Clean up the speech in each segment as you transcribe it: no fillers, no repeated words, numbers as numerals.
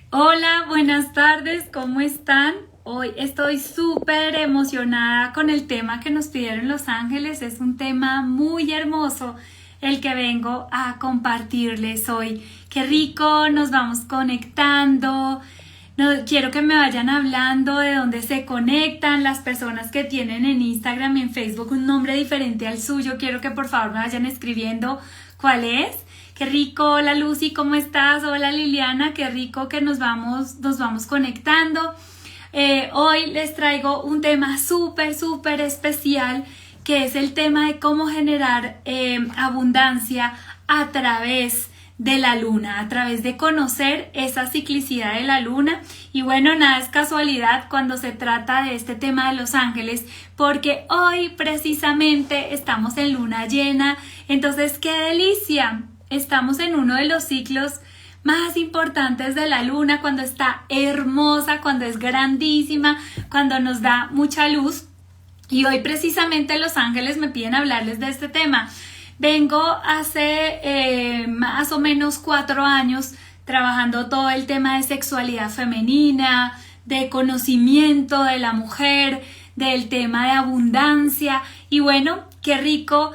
Hola, buenas tardes, ¿cómo están? Hoy estoy súper emocionada con el tema que nos pidieron los ángeles. Es un tema muy hermoso el que vengo a compartirles hoy. Qué rico, nos vamos conectando. No, quiero que me vayan hablando de dónde se conectan las personas que tienen en Instagram y en Facebook un nombre diferente al suyo. Quiero que por favor me vayan escribiendo cuál es. Qué rico, hola Lucy, ¿cómo estás? Hola Liliana, qué rico que nos vamos conectando. Hoy les traigo un tema súper especial, que es el tema de cómo generar abundancia a través de la luna, a través de conocer esa ciclicidad de la luna. Y bueno, nada es casualidad cuando se trata de este tema de los ángeles, porque hoy precisamente estamos en luna llena. Entonces, ¡qué delicia! Estamos en uno de los ciclos más importantes de la luna, cuando está hermosa, cuando es grandísima, cuando nos da mucha luz. Y hoy precisamente los ángeles me piden hablarles de este tema. Vengo hace más o menos 4 años trabajando todo el tema de sexualidad femenina, de conocimiento de la mujer, del tema de abundancia. Y bueno, qué rico.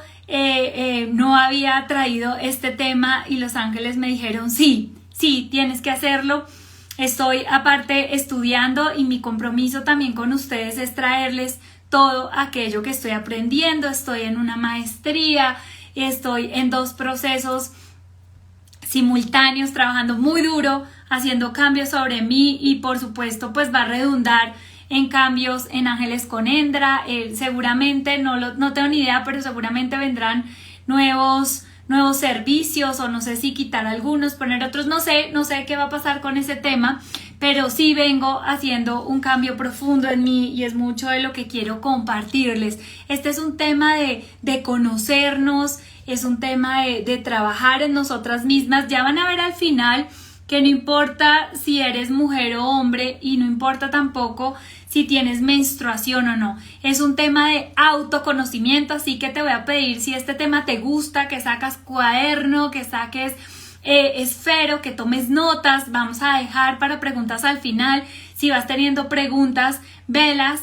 No había traído este tema y los ángeles me dijeron sí, tienes que hacerlo. Estoy aparte estudiando y mi compromiso también con ustedes es traerles todo aquello que estoy aprendiendo. Estoy en una maestría, estoy en 2 procesos simultáneos, trabajando muy duro, haciendo cambios sobre mí y por supuesto pues va a redundar en cambios en Ángeles con Endra. Seguramente, no tengo ni idea, pero seguramente vendrán nuevos servicios, o no sé si quitar algunos, poner otros, no sé qué va a pasar con ese tema, pero sí vengo haciendo un cambio profundo en mí y es mucho de lo que quiero compartirles. Este es un tema de conocernos, es un tema de trabajar en nosotras mismas. Ya van a ver al final que no importa si eres mujer o hombre y no importa tampoco si tienes menstruación o no. Es un tema de autoconocimiento, así que te voy a pedir, si este tema te gusta, que sacas cuaderno, que saques esfero, que tomes notas. Vamos a dejar para preguntas al final. Si vas teniendo preguntas, velas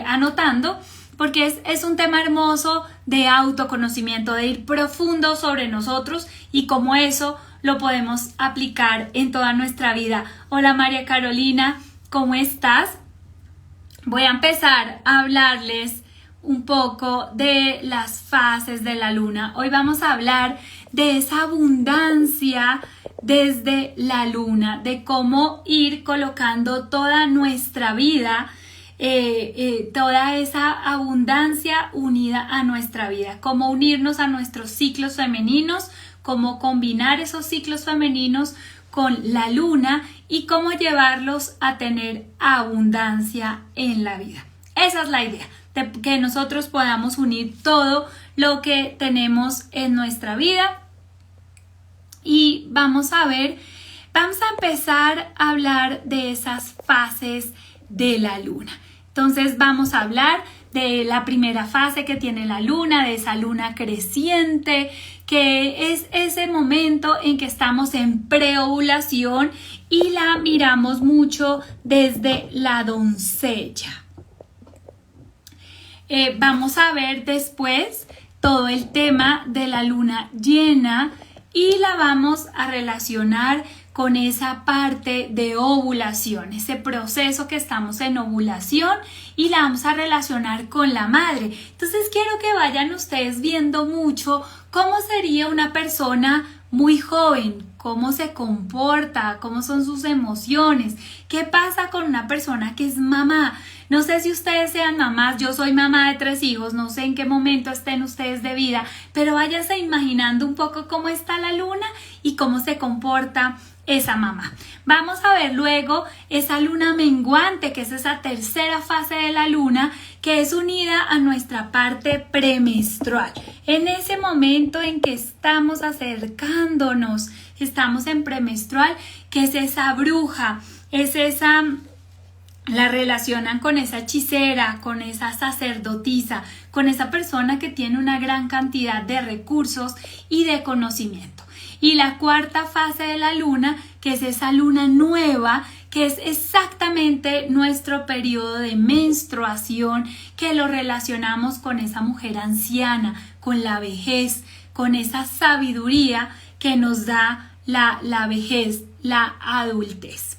anotando, porque es un tema hermoso de autoconocimiento, de ir profundo sobre nosotros y cómo eso lo podemos aplicar en toda nuestra vida. Hola María Carolina, ¿cómo estás? Voy a empezar a hablarles un poco de las fases de la luna. Hoy vamos a hablar de esa abundancia desde la luna, de cómo ir colocando toda nuestra vida, toda esa abundancia unida a nuestra vida, cómo unirnos a nuestros ciclos femeninos, cómo combinar esos ciclos femeninos con la luna y cómo llevarlos a tener abundancia en la vida. Esa es la idea, de que nosotros podamos unir todo lo que tenemos en nuestra vida. Y vamos a empezar a hablar de esas fases de la luna. Entonces vamos a hablar de la primera fase que tiene la luna, de esa luna creciente, que es ese momento en que estamos en preovulación y la miramos mucho desde la doncella. Vamos a ver después todo el tema de la luna llena y la vamos a relacionar con esa parte de ovulación, ese proceso que estamos en ovulación, y la vamos a relacionar con la madre. Entonces quiero que vayan ustedes viendo mucho cómo sería una persona muy joven, cómo se comporta, cómo son sus emociones, qué pasa con una persona que es mamá. No sé si ustedes sean mamás, yo soy mamá de 3 hijos, no sé en qué momento estén ustedes de vida, pero váyanse imaginando un poco cómo está la luna y cómo se comporta esa mamá. Vamos a ver luego esa luna menguante, que es esa tercera fase de la luna, que es unida a nuestra parte premenstrual. En ese momento en que estamos acercándonos, estamos en premenstrual, que es esa bruja, es esa... La relacionan con esa hechicera, con esa sacerdotisa, con esa persona que tiene una gran cantidad de recursos y de conocimiento. Y la cuarta fase de la luna, que es esa luna nueva, que es exactamente nuestro periodo de menstruación, que lo relacionamos con esa mujer anciana, con la vejez, con esa sabiduría que nos da la vejez, la adultez.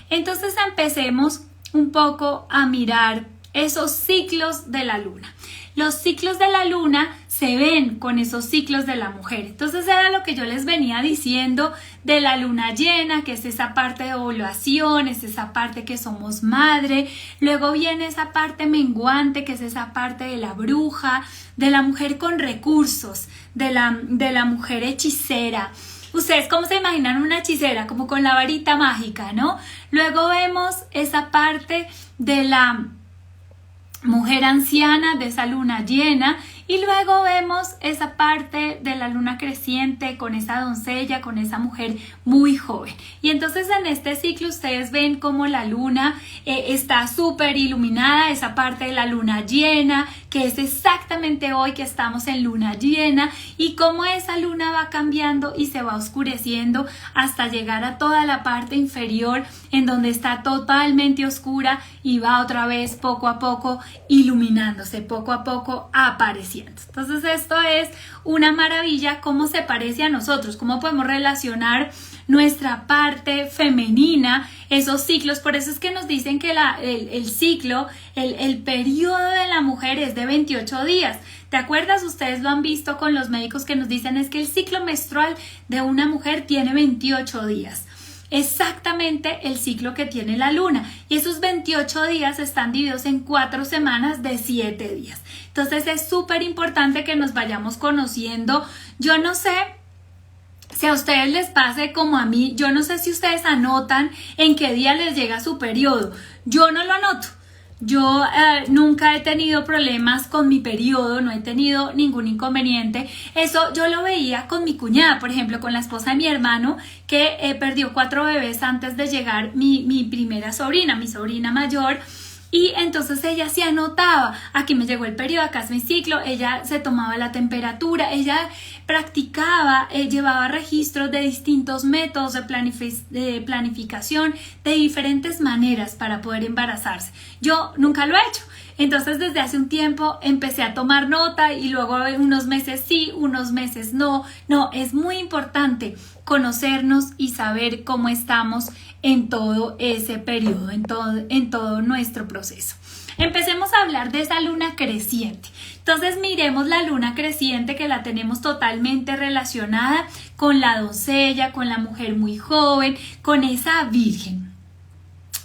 Entonces empecemos un poco a mirar esos ciclos de la luna. Los ciclos de la luna se ven con esos ciclos de la mujer. Entonces era lo que yo les venía diciendo de la luna llena, que es esa parte de ovulación, es esa parte que somos madre. Luego viene esa parte menguante, que es esa parte de la bruja, de la mujer con recursos, de la mujer hechicera. ¿Ustedes cómo se imaginan una hechicera? Como con la varita mágica, ¿no? Luego vemos esa parte de la mujer anciana, de esa luna llena, y luego vemos esa parte de la luna creciente con esa doncella, con esa mujer muy joven. Y entonces en este ciclo ustedes ven como la luna está súper iluminada, esa parte de la luna llena, que es exactamente hoy que estamos en luna llena, y cómo esa luna va cambiando y se va oscureciendo hasta llegar a toda la parte inferior en donde está totalmente oscura y va otra vez poco a poco iluminándose, poco a poco apareciendo. Entonces esto es una maravilla, cómo se parece a nosotros, cómo podemos relacionar nuestra parte femenina, esos ciclos. Por eso es que nos dicen que el ciclo, el periodo de la mujer es de 28 días. ¿Te acuerdas? Ustedes lo han visto con los médicos que nos dicen es que el ciclo menstrual de una mujer tiene 28 días. Exactamente el ciclo que tiene la luna, y esos 28 días están divididos en 4 semanas de 7 días. Entonces es súper importante que nos vayamos conociendo. Yo no sé si a ustedes les pase como a mí, yo no sé si ustedes anotan en qué día les llega su periodo. Yo no lo anoto. Yo nunca he tenido problemas con mi periodo, no he tenido ningún inconveniente. Eso yo lo veía con mi cuñada, por ejemplo, con la esposa de mi hermano, que perdió 4 bebés antes de llegar mi primera sobrina, mi sobrina mayor. Y entonces ella se anotaba, aquí me llegó el periodo, acá es mi ciclo, ella se tomaba la temperatura, ella practicaba, llevaba registros de distintos métodos de planificación, de diferentes maneras para poder embarazarse. Yo nunca lo he hecho. Entonces desde hace un tiempo empecé a tomar nota y luego unos meses sí, unos meses no. No, es muy importante conocernos y saber cómo estamos en todo ese periodo, en todo nuestro proceso. Empecemos a hablar de esa luna creciente. Entonces miremos la luna creciente, que la tenemos totalmente relacionada con la doncella, con la mujer muy joven, con esa virgen.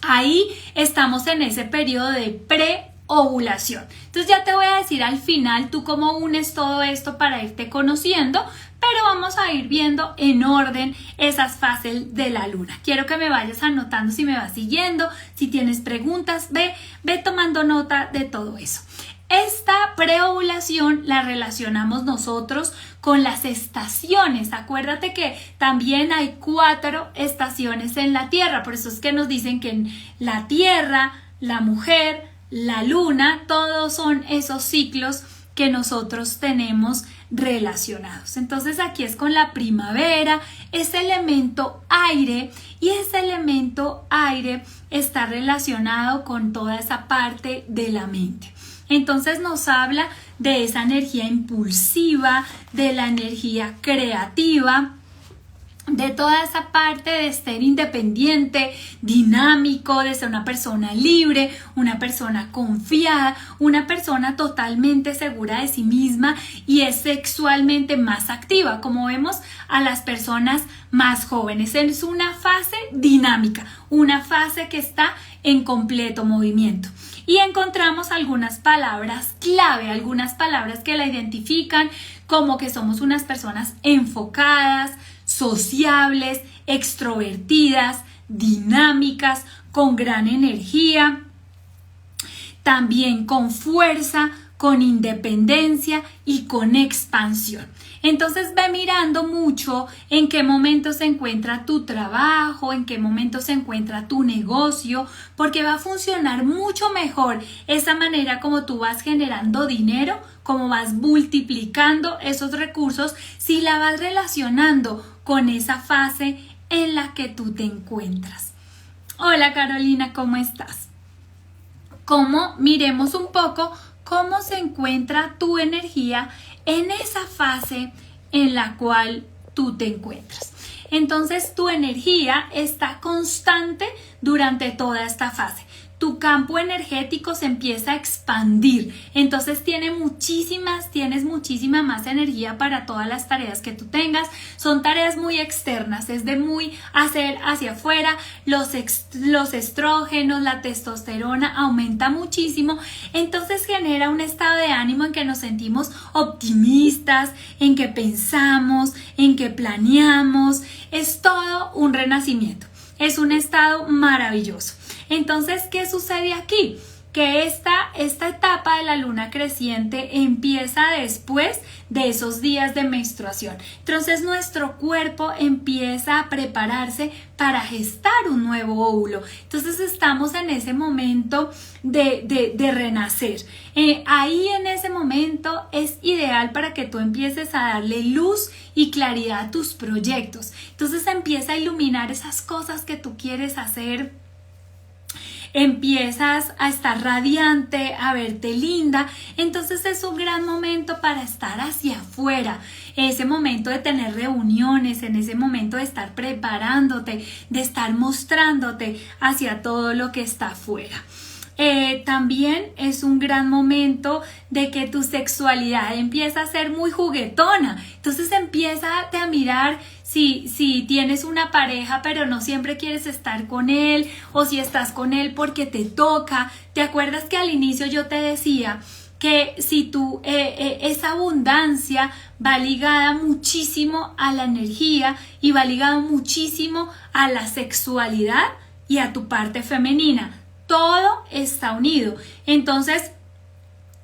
Ahí estamos en ese periodo de preovulación. Entonces ya te voy a decir al final tú cómo unes todo esto para irte conociendo, pero vamos a ir viendo en orden esas fases de la luna. Quiero que me vayas anotando si me vas siguiendo, si tienes preguntas, ve tomando nota de todo eso. Esta preovulación la relacionamos nosotros con las estaciones. Acuérdate que también hay 4 estaciones en la Tierra, por eso es que nos dicen que en la Tierra, la mujer, la luna, todos son esos ciclos que nosotros tenemos relacionados. Entonces aquí es con la primavera, ese elemento aire, y ese elemento aire está relacionado con toda esa parte de la mente. Entonces nos habla de esa energía impulsiva, de la energía creativa, de toda esa parte de ser independiente, dinámico, de ser una persona libre, una persona confiada, una persona totalmente segura de sí misma y es sexualmente más activa, como vemos a las personas más jóvenes. Es una fase dinámica, una fase que está en completo movimiento. Y encontramos algunas palabras clave, algunas palabras que la identifican como que somos unas personas enfocadas, sociables, extrovertidas, dinámicas, con gran energía, también con fuerza, con independencia y con expansión. Entonces ve mirando mucho en qué momento se encuentra tu trabajo, en qué momento se encuentra tu negocio, porque va a funcionar mucho mejor esa manera como tú vas generando dinero, como vas multiplicando esos recursos, si la vas relacionando con esa fase en la que tú te encuentras. Hola Carolina, ¿cómo estás? Miremos un poco cómo se encuentra tu energía en esa fase en la cual tú te encuentras. Entonces tu energía está constante durante toda esta fase. Tu campo energético se empieza a expandir, entonces tienes muchísima más energía para todas las tareas que tú tengas. Son tareas muy externas, es de muy hacer hacia afuera. Los estrógenos, la testosterona aumenta muchísimo, entonces genera un estado de ánimo en que nos sentimos optimistas, en que pensamos, en que planeamos. Es todo un renacimiento, es un estado maravilloso. Entonces, ¿qué sucede aquí? Que esta etapa de la luna creciente empieza después de esos días de menstruación. Entonces nuestro cuerpo empieza a prepararse para gestar un nuevo óvulo. Entonces estamos en ese momento de renacer. Ahí en ese momento es ideal para que tú empieces a darle luz y claridad a tus proyectos. Entonces empieza a iluminar esas cosas que tú quieres hacer. Empiezas a estar radiante, a verte linda, entonces es un gran momento para estar hacia afuera, ese momento de tener reuniones, en ese momento de estar preparándote, de estar mostrándote hacia todo lo que está afuera. También es un gran momento de que tu sexualidad empieza a ser muy juguetona, entonces empieza a mirar si tienes una pareja pero no siempre quieres estar con él, o si estás con él porque te toca. ¿Te acuerdas que al inicio yo te decía que si esa abundancia va ligada muchísimo a la energía y va ligada muchísimo a la sexualidad y a tu parte femenina? Todo está unido. Entonces,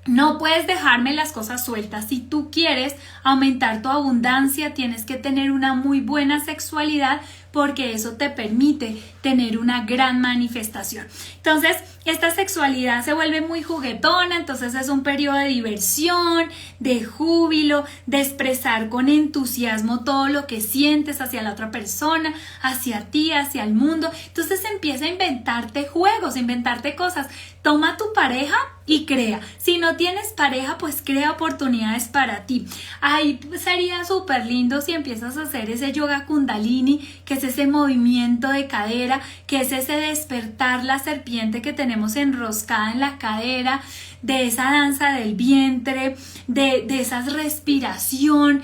no puedes dejarme las cosas sueltas. Si tú quieres aumentar tu abundancia, tienes que tener una muy buena sexualidad, porque eso te permite tener una gran manifestación. Entonces, esta sexualidad se vuelve muy juguetona, entonces es un periodo de diversión, de júbilo, de expresar con entusiasmo todo lo que sientes hacia la otra persona, hacia ti, hacia el mundo. Entonces empieza a inventarte juegos, a inventarte cosas. Toma tu pareja y crea. Si no tienes pareja, pues crea oportunidades para ti. Ahí sería súper lindo si empiezas a hacer ese yoga kundalini, que es ese movimiento de cadera, que es ese despertar la serpiente que tenemos enroscada en la cadera, de esa danza del vientre, de esa respiración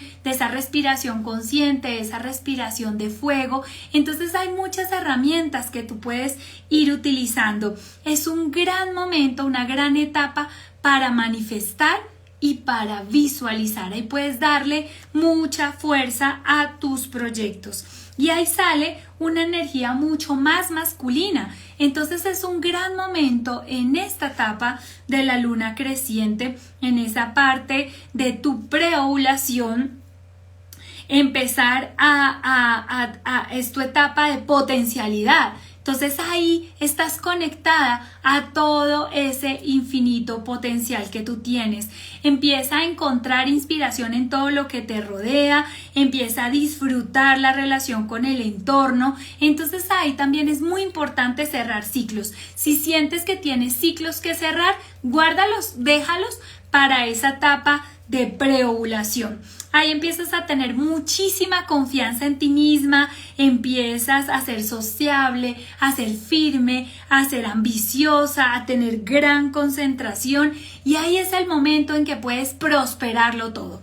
consciente, de esa respiración de fuego. Entonces hay muchas herramientas que tú puedes ir utilizando. Es un gran momento, una gran etapa para manifestar y para visualizar. Ahí puedes darle mucha fuerza a tus proyectos. Y ahí sale una energía mucho más masculina. Entonces es un gran momento en esta etapa de la luna creciente, en esa parte de tu preovulación, empezar es tu etapa de potencialidad. Entonces ahí estás conectada a todo ese infinito potencial que tú tienes. Empieza a encontrar inspiración en todo lo que te rodea, empieza a disfrutar la relación con el entorno. Entonces ahí también es muy importante cerrar ciclos. Si sientes que tienes ciclos que cerrar, guárdalos, déjalos para esa etapa de preovulación. Ahí empiezas a tener muchísima confianza en ti misma, empiezas a ser sociable, a ser firme, a ser ambiciosa, a tener gran concentración, y ahí es el momento en que puedes prosperarlo todo.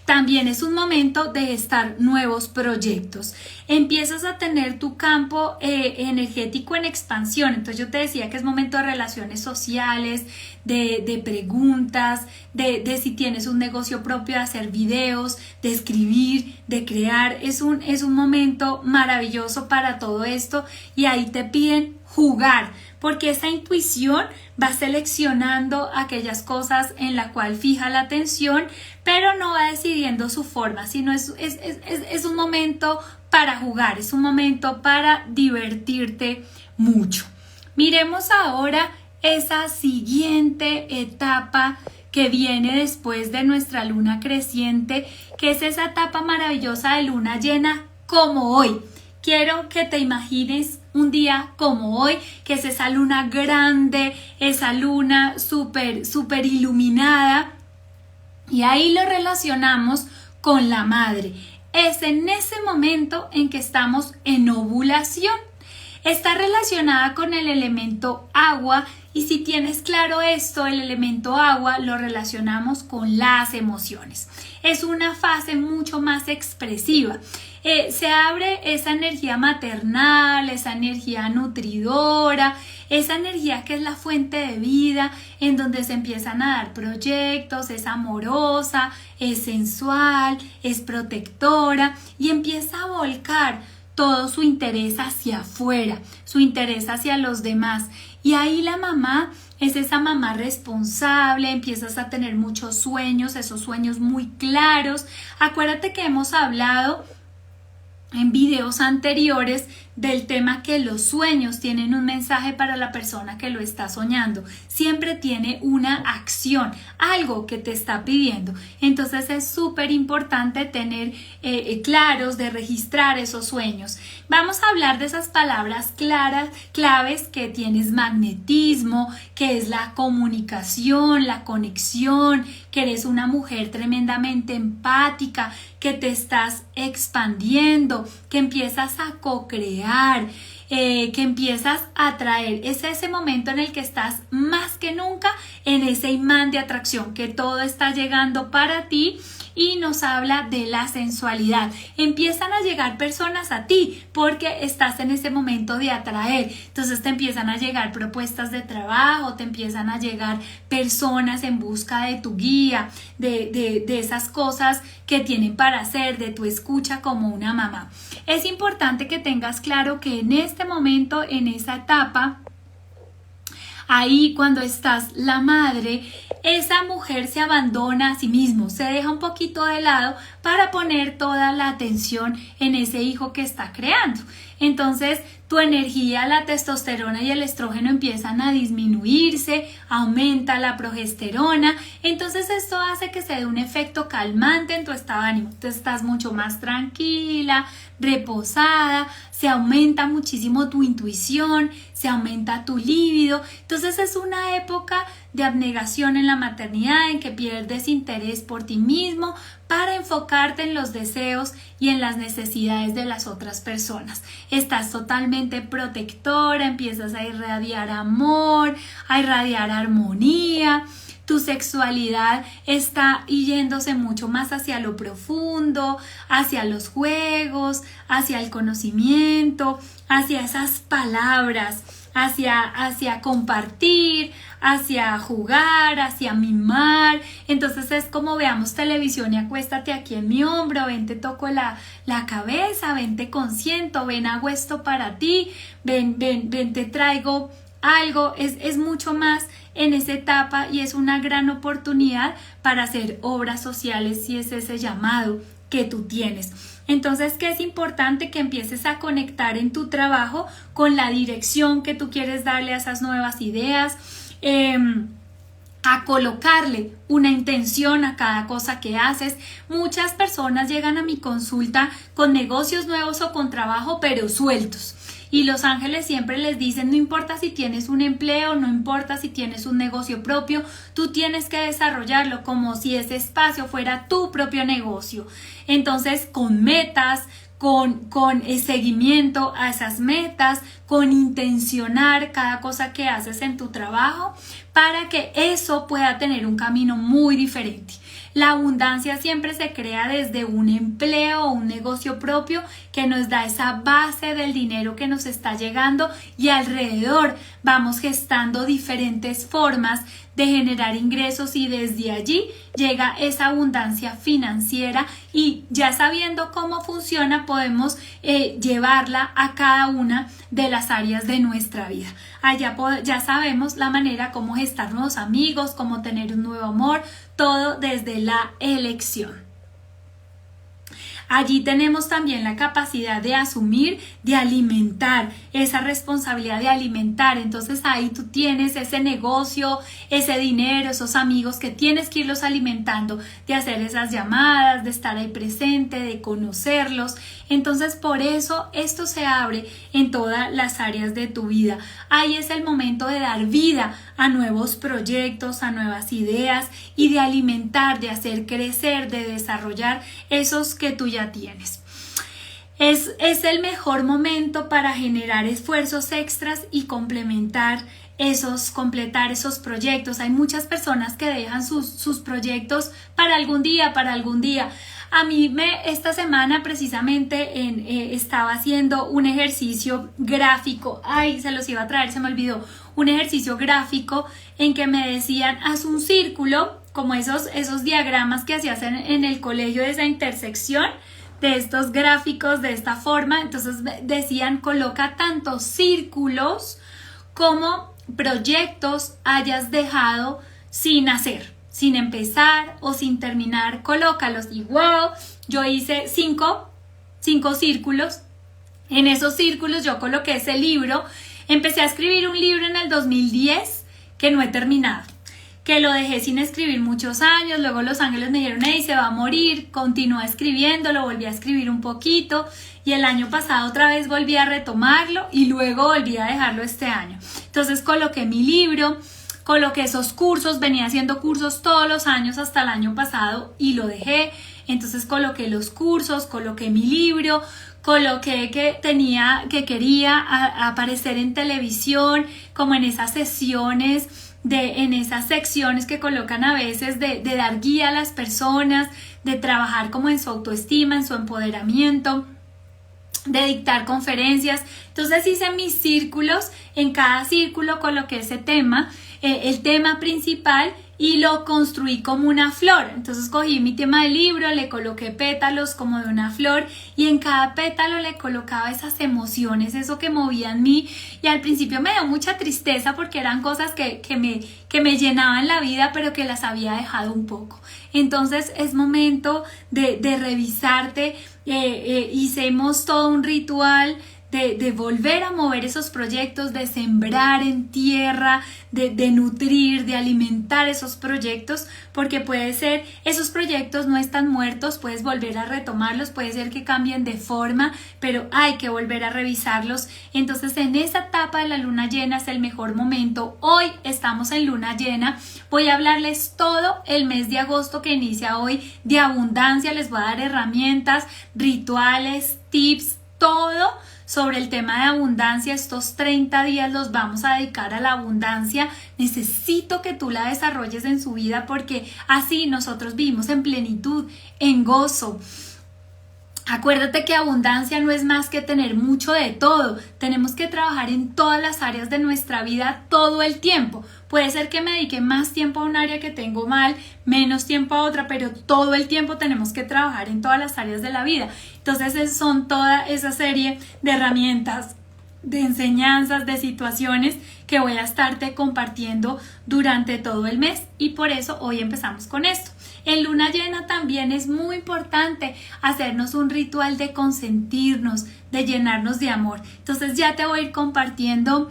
También es un momento de estar nuevos proyectos. Empiezas a tener tu campo energético en expansión. Entonces yo te decía que es momento de relaciones sociales, de preguntas, de si tienes un negocio propio, de hacer videos, de escribir, de crear. Es un momento maravilloso para todo esto, y ahí te piden jugar, porque esa intuición va seleccionando aquellas cosas en la cual fija la atención, pero no va decidiendo su forma, sino es un momento para jugar, es un momento para divertirte mucho. Miremos ahora esa siguiente etapa que viene después de nuestra luna creciente, que es esa etapa maravillosa de luna llena como hoy. quiero que te imagines un día como hoy, que es esa luna grande, esa luna súper iluminada, y ahí lo relacionamos con la madre. Es en ese momento en que estamos en ovulación. Está relacionada con el elemento agua, y si tienes claro esto, el elemento agua lo relacionamos con las emociones. Es una fase mucho más expresiva. Se abre esa energía maternal, esa energía nutridora, esa energía que es la fuente de vida, en donde se empiezan a dar proyectos, es amorosa, es sensual, es protectora y empieza a volcar todo su interés hacia afuera, su interés hacia los demás. Y ahí la mamá es esa mamá responsable, empiezas a tener muchos sueños, esos sueños muy claros. Acuérdate que hemos hablado en videos anteriores del tema que los sueños tienen un mensaje para la persona que lo está soñando. Siempre tiene una acción, algo que te está pidiendo. Entonces es súper importante tener claros, de registrar esos sueños. Vamos a hablar de esas palabras claves que tienes: magnetismo, que es la comunicación, la conexión, que eres una mujer tremendamente empática, que te estás expandiendo, que empiezas a co-crear, que empiezas a atraer. Es ese momento en el que estás más que nunca en ese imán de atracción, que todo está llegando para ti. Y nos habla de la sensualidad. Empiezan a llegar personas a ti porque estás en ese momento de atraer. Entonces te empiezan a llegar propuestas de trabajo, te empiezan a llegar personas en busca de tu guía, de esas cosas que tienen para hacer, de tu escucha como una mamá. Es importante que tengas claro que en este momento, en esa etapa, ahí cuando estás la madre, esa mujer se abandona a sí mismo, se deja un poquito de lado para poner toda la atención en ese hijo que está creando. Entonces tu energía, la testosterona y el estrógeno empiezan a disminuirse, aumenta la progesterona, entonces esto hace que se dé un efecto calmante en tu estado de ánimo. Tú estás mucho más tranquila, reposada, se aumenta muchísimo tu intuición, se aumenta tu líbido. Entonces es una época de abnegación en la maternidad, en que pierdes interés por ti mismo para enfocarte en los deseos y en las necesidades de las otras personas. Estás totalmente protectora, empiezas a irradiar amor, a irradiar armonía. Tu sexualidad está yéndose mucho más hacia lo profundo, hacia los juegos, hacia el conocimiento, hacia esas palabras, hacia compartir, hacia jugar, hacia mimar. Entonces es como veamos televisión y acuéstate aquí en mi hombro, ven te toco la cabeza, ven te consiento, ven hago esto para ti, ven te traigo algo. Es mucho más en esa etapa y es una gran oportunidad para hacer obras sociales si es ese llamado que tú tienes. Entonces, ¿qué es importante? Que empieces a conectar en tu trabajo con la dirección que tú quieres darle a esas nuevas ideas, a colocarle una intención a cada cosa que haces. Muchas personas llegan a mi consulta con negocios nuevos o con trabajo, pero sueltos. Y los ángeles siempre les dicen, no importa si tienes un empleo, no importa si tienes un negocio propio, tú tienes que desarrollarlo como si ese espacio fuera tu propio negocio. Entonces, con metas, con seguimiento a esas metas, con intencionar cada cosa que haces en tu trabajo para que eso pueda tener un camino muy diferente. La abundancia siempre se crea desde un empleo o un negocio propio que nos da esa base del dinero que nos está llegando y alrededor vamos gestando diferentes formas de generar ingresos y desde allí llega esa abundancia financiera y ya sabiendo cómo funciona podemos llevarla a cada una de las áreas de nuestra vida. Allá ya sabemos la manera cómo gestar nuevos amigos, cómo tener un nuevo amor, todo desde la elección. Allí tenemos también la capacidad de asumir, de alimentar, esa responsabilidad de alimentar. Entonces ahí tú tienes ese negocio, ese dinero, esos amigos que tienes que irlos alimentando, de hacer esas llamadas, de estar ahí presente, de conocerlos. Entonces por eso esto se abre en todas las áreas de tu vida. Ahí es el momento de dar vida a nuevos proyectos, a nuevas ideas y de alimentar, de hacer crecer, de desarrollar esos que tú ya tienes. Es el mejor momento para generar esfuerzos extras y completar esos proyectos. Hay muchas personas que dejan sus proyectos para algún día. A mí esta semana precisamente estaba haciendo un ejercicio gráfico. Ay, se los iba a traer, se me olvidó. Un ejercicio gráfico en que me decían, haz un círculo, como esos diagramas que hacías en el colegio, de esa intersección de estos gráficos de esta forma. Entonces decían, coloca tantos círculos como proyectos hayas dejado sin hacer, sin empezar o sin terminar, colócalos. Y wow, yo hice cinco círculos. En esos círculos yo coloqué ese libro. Empecé a escribir un libro en el 2010 que no he terminado, que lo dejé sin escribir muchos años. Luego los ángeles me dijeron, hey, se va a morir. Continué escribiendo, lo volví a escribir un poquito y el año pasado otra vez volví a retomarlo y luego volví a dejarlo este año. Entonces coloqué mi libro, coloqué esos cursos, venía haciendo cursos todos los años hasta el año pasado y lo dejé. Entonces coloqué los cursos, coloqué mi libro, coloqué que quería aparecer en televisión, como en esas sesiones, en esas secciones que colocan a veces de dar guía a las personas, de trabajar como en su autoestima, en su empoderamiento, de dictar conferencias. Entonces hice mis círculos, en cada círculo coloqué ese tema, el tema principal, y lo construí como una flor. Entonces cogí mi tema del libro, le coloqué pétalos como de una flor y en cada pétalo le colocaba esas emociones, eso que movía en mí, y al principio me dio mucha tristeza porque eran cosas que me llenaban la vida pero que las había dejado un poco. Entonces es momento de revisarte. Hicimos todo un ritual de volver a mover esos proyectos, de sembrar en tierra, de nutrir, de alimentar esos proyectos, porque puede ser, esos proyectos no están muertos, puedes volver a retomarlos, puede ser que cambien de forma, pero hay que volver a revisarlos. Entonces en esa etapa de la luna llena es el mejor momento. Hoy estamos en luna llena, voy a hablarles todo el mes de agosto que inicia hoy de abundancia, les voy a dar herramientas, rituales, tips, todo sobre el tema de abundancia. Estos 30 días los vamos a dedicar a la abundancia. Necesito que tú la desarrolles en su vida porque así nosotros vivimos en plenitud, en gozo. Acuérdate que abundancia no es más que tener mucho de todo. Tenemos que trabajar en todas las áreas de nuestra vida todo el tiempo. Puede ser que me dedique más tiempo a un área que tengo mal, menos tiempo a otra, pero todo el tiempo tenemos que trabajar en todas las áreas de la vida. Entonces son toda esa serie de herramientas, de enseñanzas, de situaciones que voy a estarte compartiendo durante todo el mes y por eso hoy empezamos con esto. En luna llena también es muy importante hacernos un ritual de consentirnos, de llenarnos de amor. Entonces ya te voy a ir compartiendo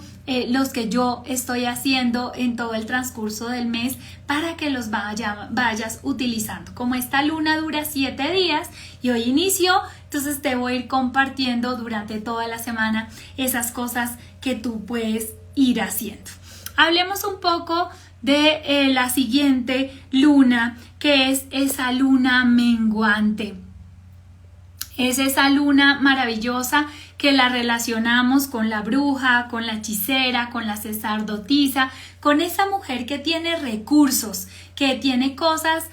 los que yo estoy haciendo en todo el transcurso del mes para que los vayas utilizando. Como esta luna dura 7 días y hoy inició, entonces te voy a ir compartiendo durante toda la semana esas cosas que tú puedes ir haciendo. Hablemos un poco de la siguiente luna, que es esa luna menguante. Es esa luna maravillosa que la relacionamos con la bruja, con la hechicera, con la sacerdotisa, con esa mujer que tiene recursos, que tiene cosas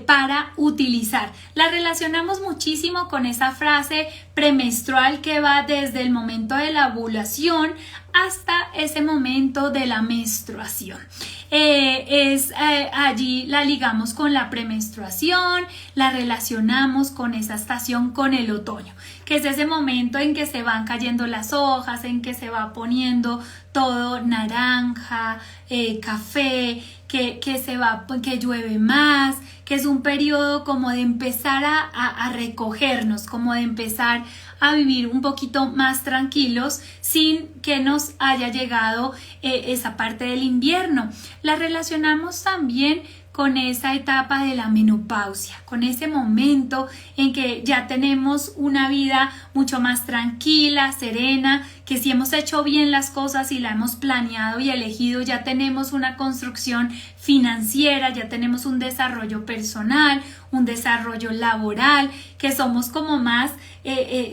para utilizar. La relacionamos muchísimo con esa frase premenstrual que va desde el momento de la ovulación hasta ese momento de la menstruación. Allí la ligamos con la premenstruación, la relacionamos con esa estación, con el otoño, que es ese momento en que se van cayendo las hojas, en que se va poniendo todo naranja, café, que llueve más, que es un periodo como de empezar a recogernos, como de empezar a vivir un poquito más tranquilos sin que nos haya llegado esa parte del invierno. La relacionamos también con esa etapa de la menopausia, con ese momento en que ya tenemos una vida mucho más tranquila, serena, que si hemos hecho bien las cosas y la hemos planeado y elegido, ya tenemos una construcción financiera, ya tenemos un desarrollo personal, un desarrollo laboral, que somos como más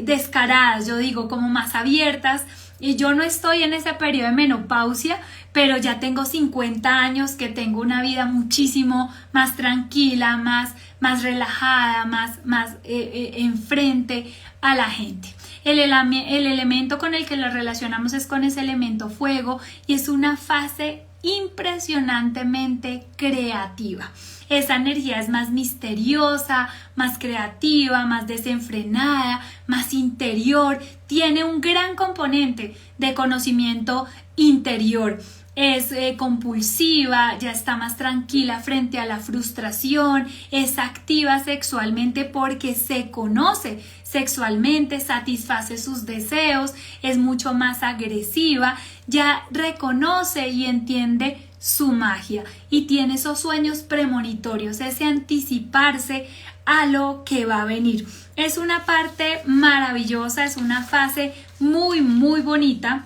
descaradas, yo digo, como más abiertas. Y yo no estoy en ese periodo de menopausia, pero ya tengo 50 años, que tengo una vida muchísimo más tranquila, más relajada, más enfrente a la gente. El elemento con el que lo relacionamos es con ese elemento fuego y es una fase impresionantemente creativa. Esa energía es más misteriosa, más creativa, más desenfrenada, más interior. Tiene un gran componente de conocimiento interior. Es compulsiva, ya está más tranquila frente a la frustración, es activa sexualmente porque se conoce sexualmente, satisface sus deseos, es mucho más agresiva, ya reconoce y entiende su magia y tiene esos sueños premonitorios, ese anticiparse a lo que va a venir. Es una parte maravillosa, es una fase muy bonita.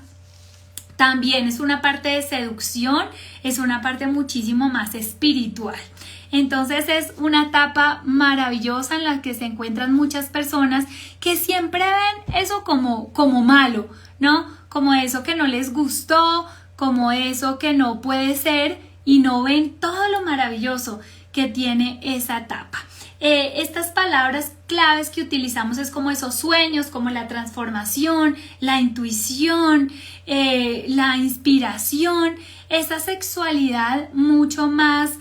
También es una parte de seducción, es una parte muchísimo más espiritual. Entonces es una etapa maravillosa en la que se encuentran muchas personas que siempre ven eso como malo, ¿no? Como eso que no les gustó, como eso que no puede ser y no ven todo lo maravilloso que tiene esa etapa. Estas palabras claves que utilizamos es como esos sueños, como la transformación, la intuición, la inspiración, esa sexualidad mucho más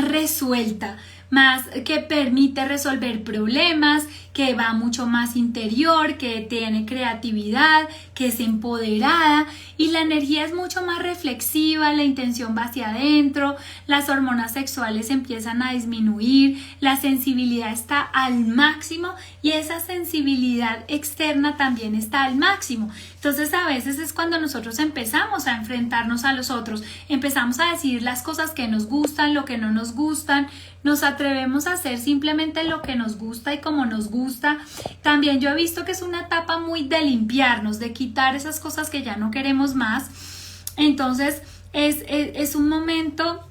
resuelta, más que permite resolver problemas, que va mucho más interior, que tiene creatividad, que es empoderada y la energía es mucho más reflexiva, la intención va hacia adentro, las hormonas sexuales empiezan a disminuir, la sensibilidad está al máximo y esa sensibilidad externa también está al máximo. Entonces a veces es cuando nosotros empezamos a enfrentarnos a los otros, empezamos a decir las cosas que nos gustan, lo que no nos gustan, nos atrevemos a hacer simplemente lo que nos gusta y como nos gusta. También yo he visto que es una etapa muy de limpiarnos, de quitar esas cosas que ya no queremos más. Entonces es un momento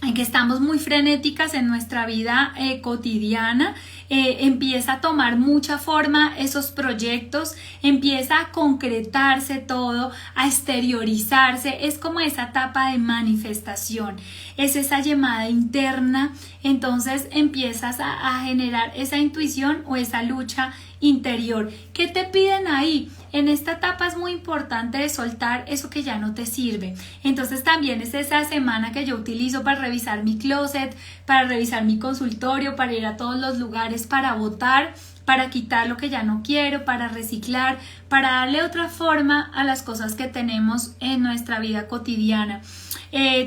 en que estamos muy frenéticas en nuestra vida cotidiana, empieza a tomar mucha forma esos proyectos, empieza a concretarse todo, a exteriorizarse, es como esa etapa de manifestación, es esa llamada interna, entonces empiezas a generar esa intuición o esa lucha interior. ¿Qué te piden ahí? En esta etapa es muy importante de soltar eso que ya no te sirve. Entonces también es esa semana que yo utilizo para revisar mi closet, para revisar mi consultorio, para ir a todos los lugares, para botar, para quitar lo que ya no quiero, para reciclar, para darle otra forma a las cosas que tenemos en nuestra vida cotidiana.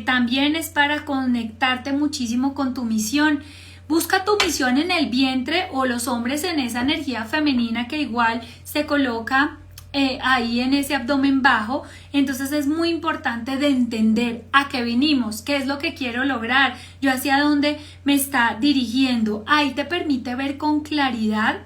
También es para conectarte muchísimo con tu misión. Busca tu misión en el vientre o los hombres en esa energía femenina que igual se coloca ahí en ese abdomen bajo. Entonces es muy importante de entender a qué vinimos, qué es lo que quiero lograr, yo hacia dónde me está dirigiendo. Ahí te permite ver con claridad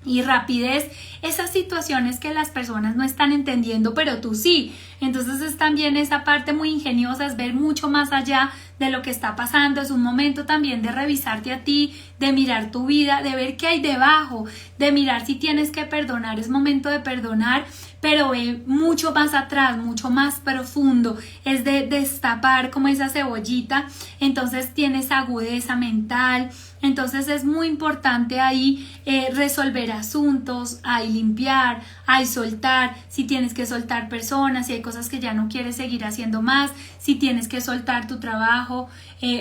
y rapidez esas situaciones que las personas no están entendiendo, pero tú sí. Entonces es también esa parte muy ingeniosa, es ver mucho más allá de lo que está pasando. Es un momento también de revisarte a ti, de mirar tu vida, de ver qué hay debajo, de mirar si tienes que perdonar. Es momento de perdonar, pero ve mucho más atrás, mucho más profundo. Es de destapar como esa cebollita. Entonces tienes agudeza mental. Entonces es muy importante ahí resolver asuntos, ahí limpiar, ahí soltar, si tienes que soltar personas, si hay cosas que ya no quieres seguir haciendo más, si tienes que soltar tu trabajo, trabajo,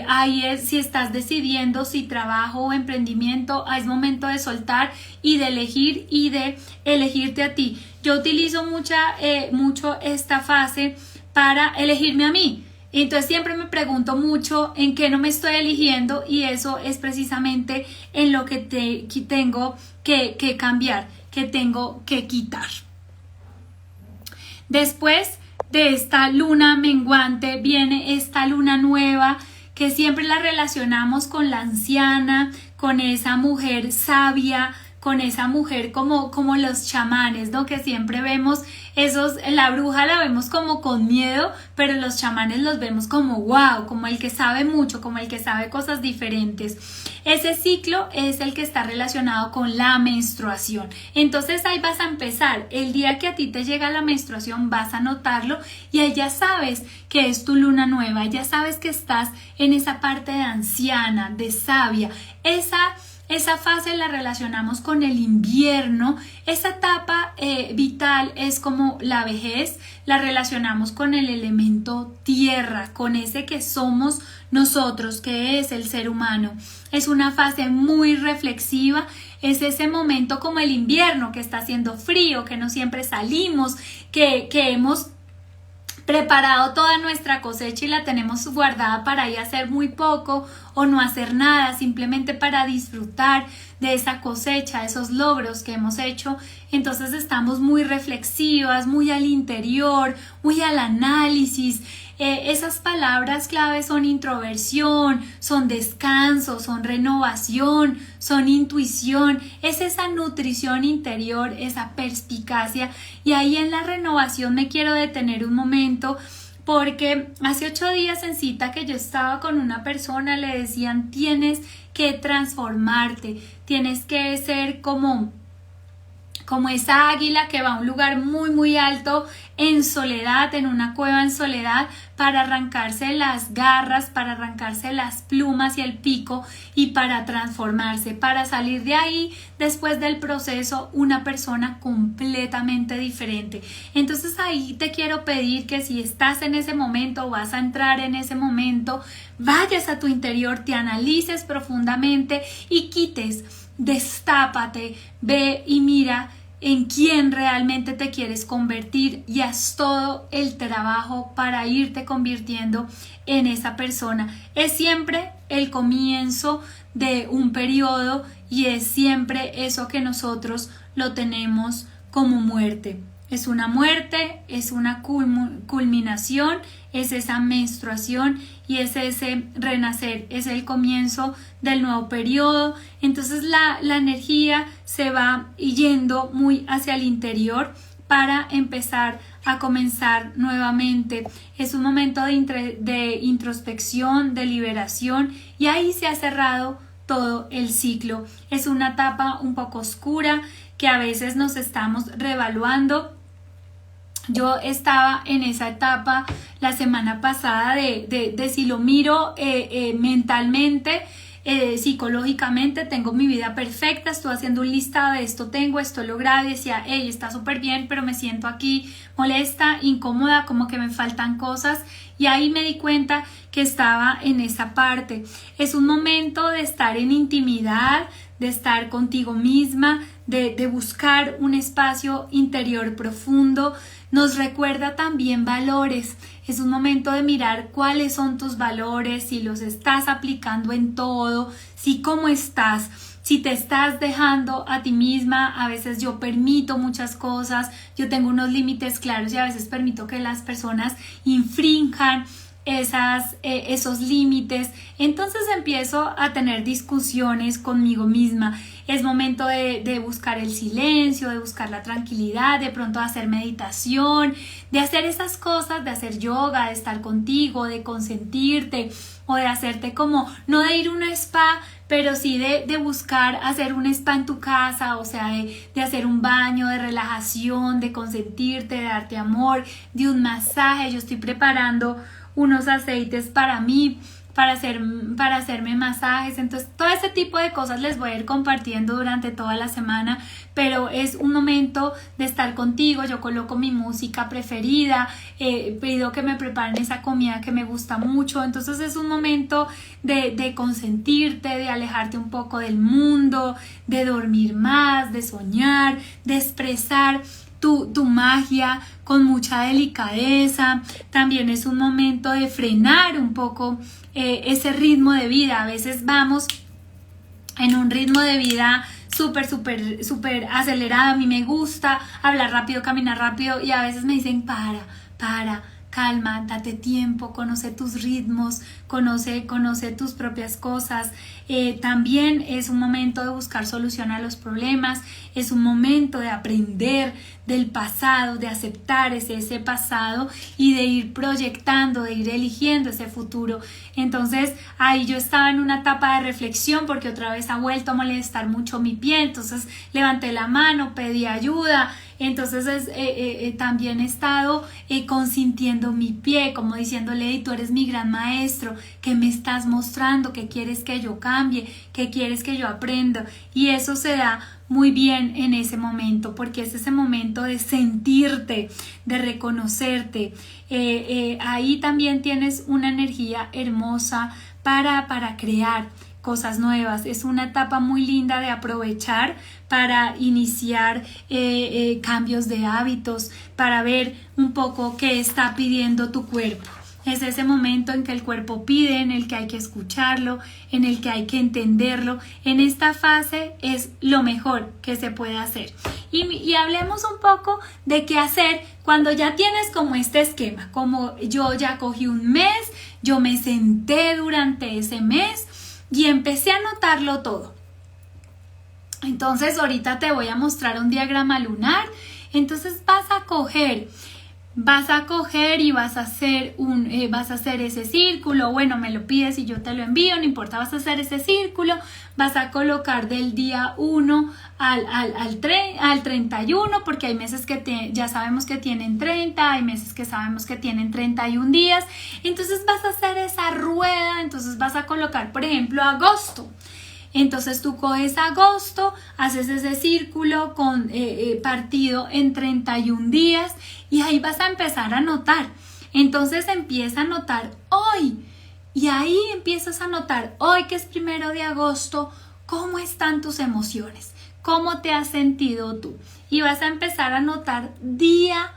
ahí es si estás decidiendo si trabajo o emprendimiento, es momento de soltar y de elegir y de elegirte a ti. Yo utilizo mucho esta fase para elegirme a mí. Entonces siempre me pregunto mucho en qué no me estoy eligiendo, y eso es precisamente en lo que tengo que cambiar, que tengo que quitar. Después de esta luna menguante viene esta luna nueva, que siempre la relacionamos con la anciana, con esa mujer sabia, con esa mujer como los chamanes, ¿no? Que siempre vemos la bruja la vemos como con miedo, pero los chamanes los vemos como wow, como el que sabe mucho, como el que sabe cosas diferentes. Ese ciclo es el que está relacionado con la menstruación. Entonces ahí vas a empezar. El día que a ti te llega la menstruación vas a notarlo, y ahí ya sabes que es tu luna nueva, ya sabes que estás en esa parte de anciana, de sabia. Esa fase la relacionamos con el invierno. Esa etapa vital es como la vejez, la relacionamos con el elemento tierra, con ese que somos nosotros, que es el ser humano. Es una fase muy reflexiva, es ese momento como el invierno, que está haciendo frío, que no siempre salimos, que hemos preparado toda nuestra cosecha y la tenemos guardada para ir a hacer muy poco o no hacer nada, simplemente para disfrutar de esa cosecha, de esos logros que hemos hecho. Entonces estamos muy reflexivas, muy al interior, muy al análisis. Esas palabras clave son introversión, son descanso, son renovación, son intuición. Es esa nutrición interior, esa perspicacia. Y ahí en la renovación me quiero detener un momento, porque hace 8 días en cita que yo estaba con una persona, le decían: tienes que transformarte, tienes que ser como esa águila que va a un lugar muy alto en soledad, en una cueva en soledad, para arrancarse las garras, para arrancarse las plumas y el pico, y para transformarse, para salir de ahí después del proceso una persona completamente diferente. Entonces ahí te quiero pedir que si estás en ese momento o vas a entrar en ese momento, vayas a tu interior, te analices profundamente y quites, destápate, ve y mira en quién realmente te quieres convertir, y haz todo el trabajo para irte convirtiendo en esa persona. Es siempre el comienzo de un periodo, y es siempre eso que nosotros lo tenemos como muerte. Es una muerte, es una culminación, es esa menstruación y es ese renacer, es el comienzo del nuevo periodo. Entonces la energía se va yendo muy hacia el interior para empezar a comenzar nuevamente. Es un momento de introspección, de liberación, y ahí se ha cerrado todo el ciclo. Es una etapa un poco oscura que a veces nos estamos reevaluando. Yo estaba en esa etapa la semana pasada de si lo miro mentalmente, psicológicamente, tengo mi vida perfecta, estoy haciendo un listado de esto tengo, esto logrado, y decía: hey, está súper bien, pero me siento aquí molesta, incómoda, como que me faltan cosas. Y ahí me di cuenta que estaba en esa parte. Es un momento de estar en intimidad, de estar contigo misma, de buscar un espacio interior profundo. Nos recuerda también valores. Es un momento de mirar cuáles son tus valores, si los estás aplicando en todo, si cómo estás, si te estás dejando a ti misma. A veces yo permito muchas cosas, yo tengo unos límites claros, y a veces permito que las personas infrinjan esos límites. Entonces empiezo a tener discusiones conmigo misma. Es momento de buscar el silencio, de buscar la tranquilidad, de pronto hacer meditación, de hacer esas cosas, de hacer yoga, de estar contigo, de consentirte, o de hacerte como, no de ir a una spa, pero sí de buscar hacer un spa en tu casa, o sea, de hacer un baño de relajación, de consentirte, de darte amor, de un masaje. Yo estoy preparando unos aceites para mí, para hacerme masajes. Entonces todo ese tipo de cosas les voy a ir compartiendo durante toda la semana, pero es un momento de estar contigo. Yo coloco mi música preferida, pido que me preparen esa comida que me gusta mucho. Entonces es un momento de consentirte, de alejarte un poco del mundo, de dormir más, de soñar, de expresar tu magia con mucha delicadeza. También es un momento de frenar un poco ese ritmo de vida. A veces vamos en un ritmo de vida súper acelerado. A mí me gusta hablar rápido, caminar rápido, y a veces me dicen para, calma, date tiempo, conoce tus ritmos, conoce tus propias cosas. También es un momento de buscar solución a los problemas, es un momento de aprender del pasado, de aceptar ese pasado y de ir proyectando, de ir eligiendo ese futuro. Entonces ahí yo estaba en una etapa de reflexión porque otra vez ha vuelto a molestar mucho mi pie. Entonces levanté la mano, pedí ayuda. Entonces también he estado consintiendo mi pie, como diciéndole: tú eres mi gran maestro, ¿qué me estás mostrando? ¿Qué quieres que yo cambie? ¿Qué quieres que yo aprenda? Y eso se da muy bien en ese momento, porque es ese momento de sentirte, de reconocerte. Ahí también tienes una energía hermosa para crear cosas nuevas. Es una etapa muy linda de aprovechar para iniciar cambios de hábitos, para ver un poco qué está pidiendo tu cuerpo. Es ese momento en que el cuerpo pide, en el que hay que escucharlo, en el que hay que entenderlo. En esta fase es lo mejor que se puede hacer. Y hablemos un poco de qué hacer cuando ya tienes como este esquema. Como yo ya cogí un mes, yo me senté durante ese mes y empecé a anotarlo todo. Entonces ahorita te voy a mostrar un diagrama lunar. Entonces vas a coger y vas a hacer ese círculo. Bueno, me lo pides y yo te lo envío, no importa, vas a hacer ese círculo. Vas a colocar del día 1 al 31, porque hay meses que ya sabemos que tienen 30, hay meses que sabemos que tienen 31 días. Entonces vas a hacer esa rueda. Entonces vas a colocar, por ejemplo, agosto. Entonces tú coges agosto, haces ese círculo partido en 31 días y ahí vas a empezar a anotar. Entonces empieza a anotar hoy y ahí empiezas a anotar hoy, que es 1 de agosto, cómo están tus emociones, cómo te has sentido tú, y vas a empezar a anotar día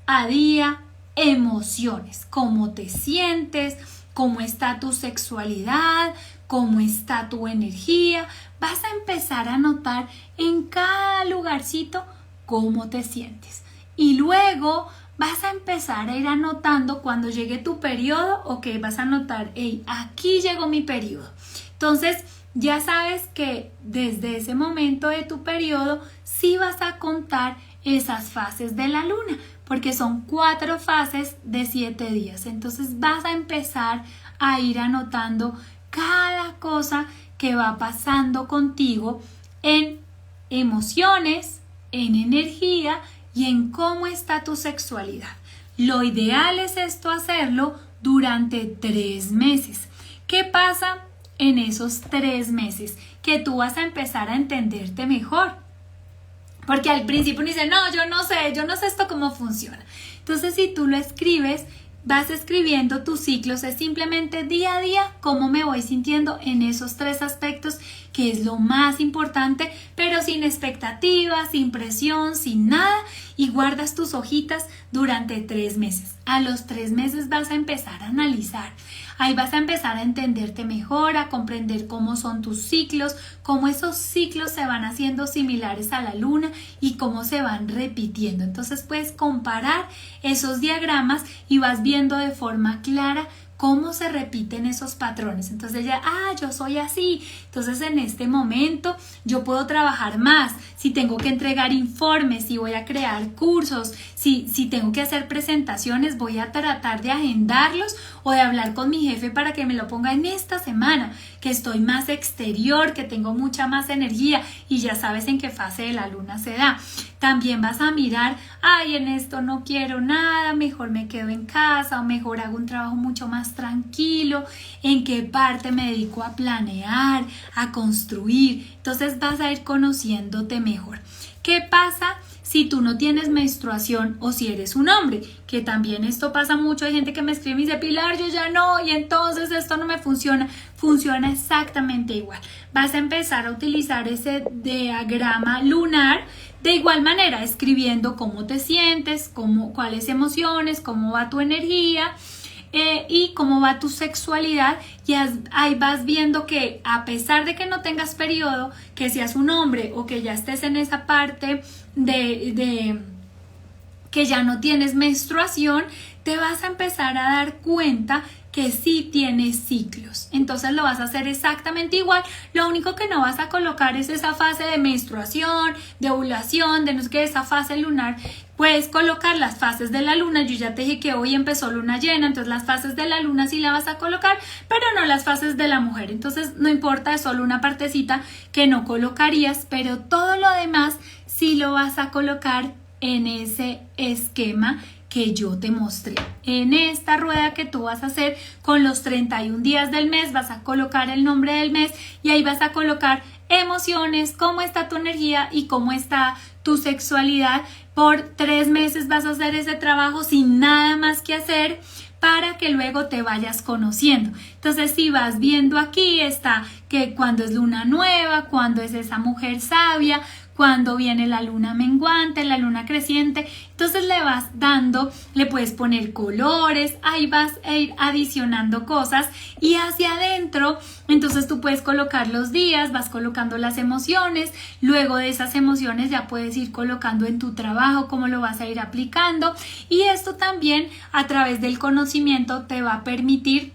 a día emociones, cómo te sientes, cómo está tu sexualidad, cómo está tu energía. Vas a empezar a notar en cada lugarcito cómo te sientes. Y luego vas a empezar a ir anotando cuando llegue tu periodo. Ok, vas a anotar: hey, aquí llegó mi periodo. Entonces ya sabes que desde ese momento de tu periodo sí vas a contar esas fases de la luna, porque son 4 fases de 7 días. Entonces vas a empezar a ir anotando cada cosa que va pasando contigo en emociones, en energía y en cómo está tu sexualidad. Lo ideal es hacerlo durante 3 meses. ¿Qué pasa en esos 3 meses? Que tú vas a empezar a entenderte mejor. Porque al principio uno dice: no, yo no sé esto cómo funciona. Entonces, si tú lo escribes, vas escribiendo tus ciclos, es simplemente día a día cómo me voy sintiendo en esos 3 aspectos, que es lo más importante, pero sin expectativas, sin presión, sin nada, y guardas tus hojitas durante 3 meses. A los 3 meses vas a empezar a analizar. Ahí vas a empezar a entenderte mejor, a comprender cómo son tus ciclos, cómo esos ciclos se van haciendo similares a la luna y cómo se van repitiendo. Entonces puedes comparar esos diagramas y vas viendo de forma clara cómo se repiten esos patrones. Entonces ya, yo soy así. Entonces en este momento yo puedo trabajar más. Si tengo que entregar informes, si voy a crear cursos, si tengo que hacer presentaciones, voy a tratar de agendarlos o de hablar con mi jefe para que me lo ponga en esta semana, que estoy más exterior, que tengo mucha más energía, y ya sabes en qué fase de la luna se da. También vas a mirar: en esto no quiero nada, mejor me quedo en casa, o mejor hago un trabajo mucho más más tranquilo, en qué parte me dedico a planear, a construir. Entonces vas a ir conociéndote mejor. ¿Qué pasa si tú no tienes menstruación o si eres un hombre? Que también esto pasa mucho. Hay gente que me escribe y dice, Pilar, yo ya no, y entonces esto no me funciona. Funciona exactamente igual. Vas a empezar a utilizar ese diagrama lunar de igual manera, escribiendo cómo te sientes, cuáles emociones, cómo va tu energía y cómo va tu sexualidad, y ahí vas viendo que a pesar de que no tengas periodo, que seas un hombre o que ya estés en esa parte de que ya no tienes menstruación, te vas a empezar a dar cuenta que sí tienes ciclos. Entonces lo vas a hacer exactamente igual. Lo único que no vas a colocar es esa fase de menstruación, de ovulación, de no sé qué, esa fase lunar. Puedes colocar las fases de la luna. Yo ya te dije que hoy empezó luna llena, entonces las fases de la luna sí la vas a colocar, pero no las fases de la mujer. Entonces no importa, es solo una partecita que no colocarías, pero todo lo demás sí lo vas a colocar en ese esquema que yo te mostré. En esta rueda que tú vas a hacer con los 31 días del mes, vas a colocar el nombre del mes y ahí vas a colocar emociones, cómo está tu energía y cómo está tu sexualidad. Por 3 meses vas a hacer ese trabajo sin nada más que hacer, para que luego te vayas conociendo. Entonces, si vas viendo aquí, está que cuando es luna nueva, cuando es esa mujer sabia, cuando viene la luna menguante, la luna creciente. Entonces le vas dando, le puedes poner colores, ahí vas a ir adicionando cosas, y hacia adentro entonces tú puedes colocar los días, vas colocando las emociones, luego de esas emociones ya puedes ir colocando en tu trabajo cómo lo vas a ir aplicando, y esto también a través del conocimiento te va a permitir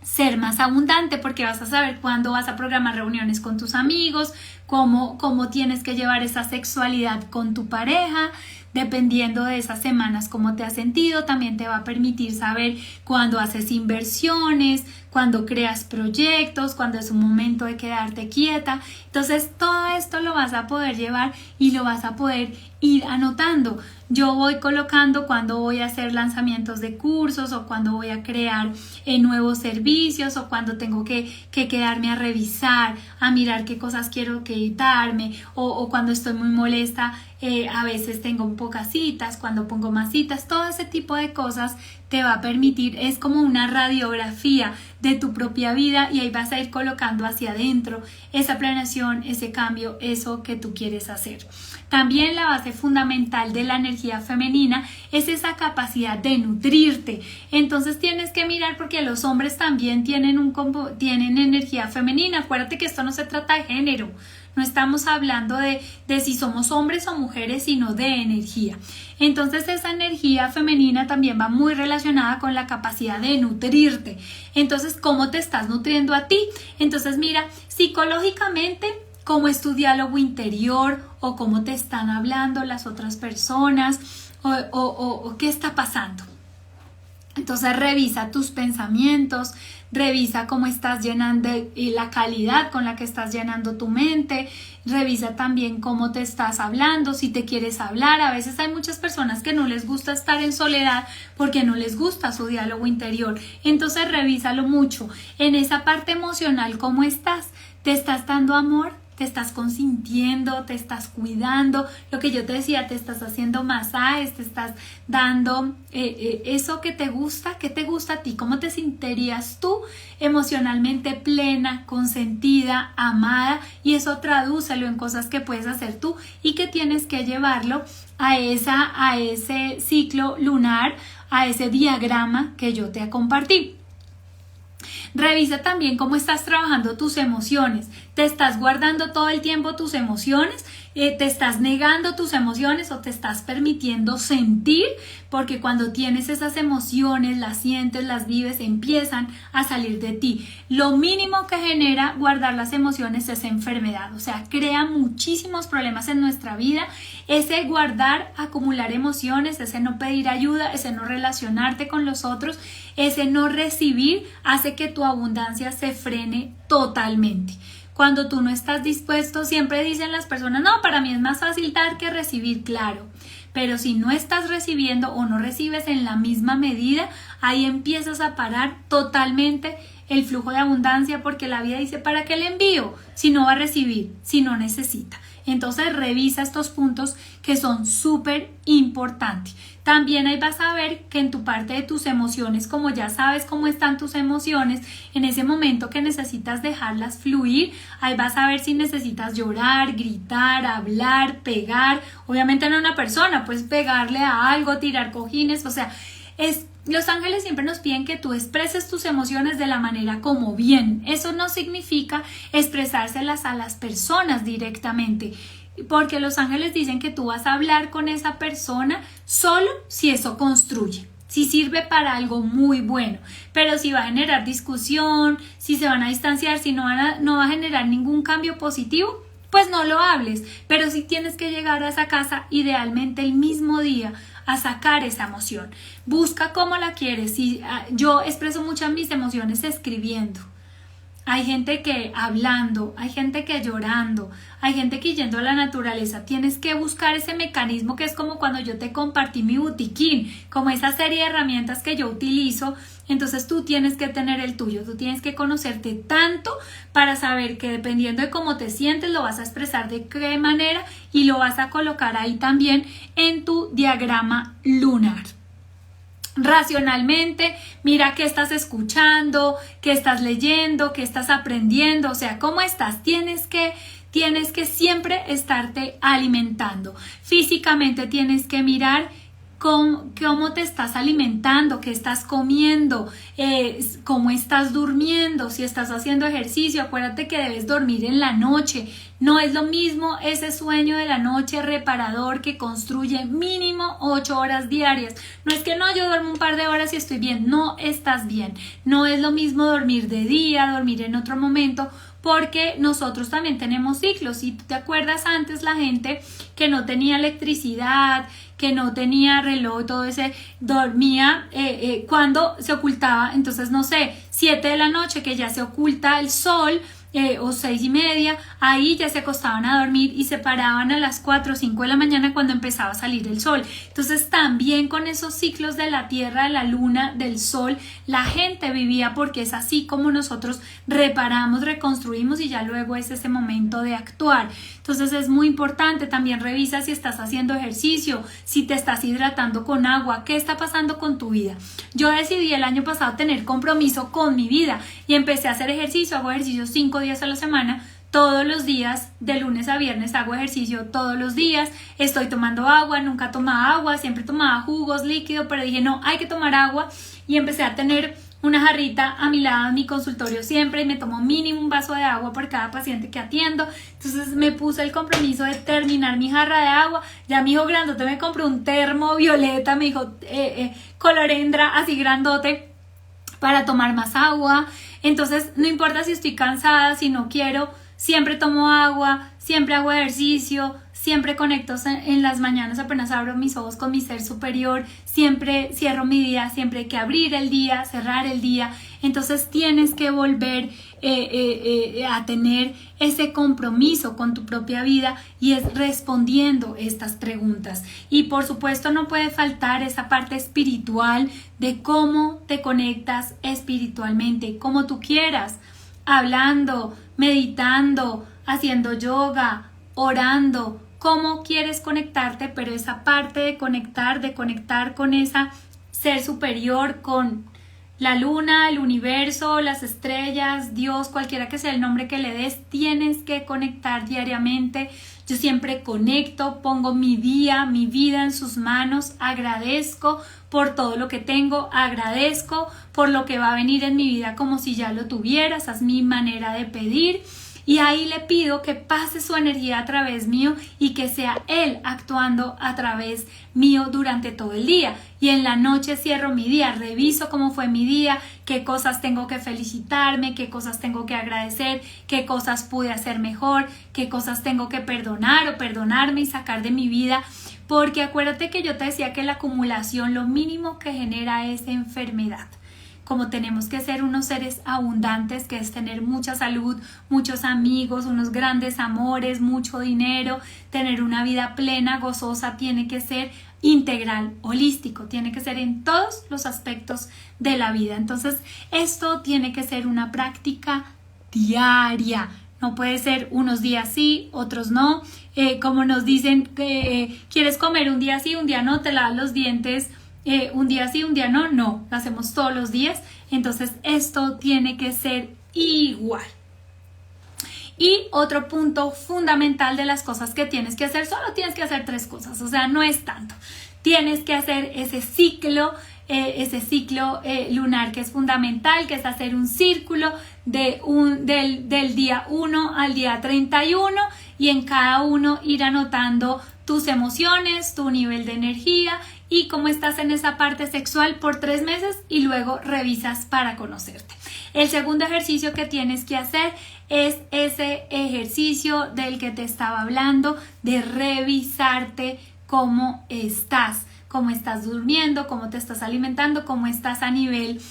ser más abundante, porque vas a saber cuándo vas a programar reuniones con tus amigos, cómo tienes que llevar esa sexualidad con tu pareja, dependiendo de esas semanas cómo te has sentido. También te va a permitir saber cuándo haces inversiones, cuando creas proyectos, cuando es un momento de quedarte quieta. Entonces todo esto lo vas a poder llevar y lo vas a poder ir anotando. Yo voy colocando cuando voy a hacer lanzamientos de cursos, o cuando voy a crear nuevos servicios, o cuando tengo que quedarme a revisar, a mirar qué cosas quiero quitarme, o cuando estoy muy molesta, a veces tengo pocas citas, cuando pongo más citas. Todo ese tipo de cosas te va a permitir, es como una radiografía de tu propia vida, y ahí vas a ir colocando hacia adentro esa planeación, ese cambio, eso que tú quieres hacer. También la base fundamental de la energía femenina es esa capacidad de nutrirte. Entonces tienes que mirar, porque los hombres también tienen energía femenina. Acuérdate que esto no se trata de género. No estamos hablando de si somos hombres o mujeres, sino de energía. Entonces esa energía femenina también va muy relacionada con la capacidad de nutrirte. Entonces, ¿cómo te estás nutriendo a ti? Entonces, mira, psicológicamente, cómo es tu diálogo interior, o cómo te están hablando las otras personas, o qué está pasando. Entonces revisa tus pensamientos, revisa cómo estás llenando y la calidad con la que estás llenando tu mente, revisa también cómo te estás hablando, si te quieres hablar. A veces hay muchas personas que no les gusta estar en soledad porque no les gusta su diálogo interior. Entonces revísalo mucho. En esa parte emocional, ¿cómo estás? ¿Te estás dando amor? ¿Te estás consintiendo? ¿Te estás cuidando? Lo que yo te decía, te estás haciendo masajes, te estás dando eso que te gusta. ¿Qué te gusta a ti? ¿Cómo te sentirías tú emocionalmente plena, consentida, amada? Y eso tradúcelo en cosas que puedes hacer tú y que tienes que llevarlo a ese ciclo lunar, a ese diagrama que yo te compartí. Revisa también cómo estás trabajando tus emociones. ¿Te estás guardando todo el tiempo tus emociones? ¿Te estás negando tus emociones o te estás permitiendo sentir? Porque cuando tienes esas emociones, las sientes, las vives, empiezan a salir de ti. Lo mínimo que genera guardar las emociones es enfermedad. O sea, crea muchísimos problemas en nuestra vida. Ese guardar, acumular emociones, ese no pedir ayuda, ese no relacionarte con los otros, ese no recibir, hace que tu abundancia se frene totalmente. Cuando tú no estás dispuesto, siempre dicen las personas, no, para mí es más fácil dar que recibir, claro. Pero si no estás recibiendo o no recibes en la misma medida, ahí empiezas a parar totalmente el flujo de abundancia, porque la vida dice, ¿para qué le envío si no va a recibir, si no necesita? Entonces revisa estos puntos que son súper importantes. También ahí vas a ver que en tu parte de tus emociones, como ya sabes cómo están tus emociones, en ese momento que necesitas dejarlas fluir, ahí vas a ver si necesitas llorar, gritar, hablar, pegar. Obviamente no a una persona, pues pegarle a algo, tirar cojines, o sea, los ángeles siempre nos piden que tú expreses tus emociones de la manera como vienen. Eso no significa expresárselas a las personas directamente, porque los ángeles dicen que tú vas a hablar con esa persona solo si eso construye, si sirve para algo muy bueno. Pero si va a generar discusión, si se van a distanciar, si no va a generar ningún cambio positivo, pues no lo hables. Pero si tienes que llegar a esa casa, idealmente el mismo día, a sacar esa emoción. Busca cómo la quieres. Yo expreso muchas mis emociones escribiendo. Hay gente que hablando, hay gente que llorando, hay gente que yendo a la naturaleza. Tienes que buscar ese mecanismo que es como cuando yo te compartí mi botiquín, como esa serie de herramientas que yo utilizo. Entonces tú tienes que tener el tuyo, tú tienes que conocerte tanto para saber que dependiendo de cómo te sientes lo vas a expresar de qué manera y lo vas a colocar ahí también en tu diagrama lunar. Racionalmente, mira qué estás escuchando, qué estás leyendo, qué estás aprendiendo, o sea, cómo estás. Tienes que siempre estarte alimentando. Físicamente tienes que mirar cómo te estás alimentando, qué estás comiendo, cómo estás durmiendo, si estás haciendo ejercicio. Acuérdate que debes dormir en la noche. No es lo mismo ese sueño de la noche reparador que construye mínimo 8 horas diarias. No es que no, yo duermo un par de horas y estoy bien. No estás bien. No es lo mismo dormir de día, dormir en otro momento, porque nosotros también tenemos ciclos. Si tú te acuerdas antes, la gente que no tenía electricidad, que no tenía reloj, todo ese, dormía cuando se ocultaba, entonces no sé, 7 de la noche que ya se oculta el sol, o 6:30, ahí ya se acostaban a dormir y se paraban a las 4 o 5 de la mañana cuando empezaba a salir el sol. Entonces también con esos ciclos de la tierra, de la luna, del sol, la gente vivía, porque es así como nosotros reparamos, reconstruimos y ya luego es ese momento de actuar. Entonces es muy importante. También revisa si estás haciendo ejercicio, si te estás hidratando con agua, qué está pasando con tu vida. Yo decidí el año pasado tener compromiso con mi vida y empecé a hacer ejercicio. Hago ejercicio 5 días a la semana, todos los días, de lunes a viernes hago ejercicio todos los días. Estoy tomando agua, nunca tomaba agua, siempre tomaba jugos, líquido, pero dije no, hay que tomar agua y empecé a tener una jarrita a mi lado en mi consultorio siempre y me tomo mínimo un vaso de agua por cada paciente que atiendo. Entonces me puse el compromiso de terminar mi jarra de agua. Ya mi hijo grandote me compró un termo violeta, me dijo colorendra así grandote para tomar más agua. Entonces no importa si estoy cansada, si no quiero, siempre tomo agua, siempre hago ejercicio, siempre conecto en las mañanas apenas abro mis ojos con mi ser superior, siempre cierro mi día, siempre hay que abrir el día, cerrar el día. Entonces tienes que volver a tener ese compromiso con tu propia vida y es respondiendo estas preguntas. Y por supuesto no puede faltar esa parte espiritual de cómo te conectas espiritualmente, como tú quieras, hablando, meditando, haciendo yoga, orando, cómo quieres conectarte, pero esa parte de conectar con esa ser superior, con la luna, el universo, las estrellas, Dios, cualquiera que sea el nombre que le des, tienes que conectar diariamente. Yo siempre conecto, pongo mi día, mi vida en sus manos, agradezco por todo lo que tengo, agradezco por lo que va a venir en mi vida como si ya lo tuviera. Esa es mi manera de pedir. Y ahí le pido que pase su energía a través mío y que sea Él actuando a través mío durante todo el día. Y en la noche cierro mi día, reviso cómo fue mi día, qué cosas tengo que felicitarme, qué cosas tengo que agradecer, qué cosas pude hacer mejor, qué cosas tengo que perdonar o perdonarme y sacar de mi vida. Porque acuérdate que yo te decía que la acumulación lo mínimo que genera es enfermedad. como tenemos que ser unos seres abundantes, que es tener mucha salud, muchos amigos, unos grandes amores, mucho dinero, tener una vida plena, gozosa, tiene que ser integral, holístico, tiene que ser en todos los aspectos de la vida. Entonces, esto tiene que ser una práctica diaria. No puede ser unos días sí, otros no. Como nos dicen, quieres comer un día sí, un día no, te lavas los dientes un día sí, un día no. No, lo hacemos todos los días. Entonces, esto tiene que ser igual. Y otro punto fundamental de las cosas que tienes que hacer, solo tienes que hacer 3 cosas, o sea, no es tanto. Tienes que hacer ese ciclo lunar que es fundamental, que es hacer un círculo del día 1 al día 31 y en cada uno ir anotando tus emociones, tu nivel de energía y cómo estás en esa parte sexual por 3 meses y luego revisas para conocerte. El segundo ejercicio que tienes que hacer es ese ejercicio del que te estaba hablando, de revisarte cómo estás durmiendo, cómo te estás alimentando, cómo estás a nivel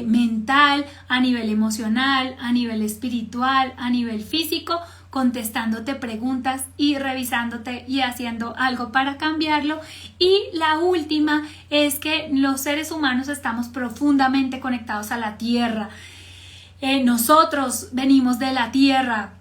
mental, a nivel emocional, a nivel espiritual, a nivel físico, contestándote preguntas y revisándote y haciendo algo para cambiarlo. Y la última es que los seres humanos estamos profundamente conectados a la tierra. Nosotros venimos de la tierra,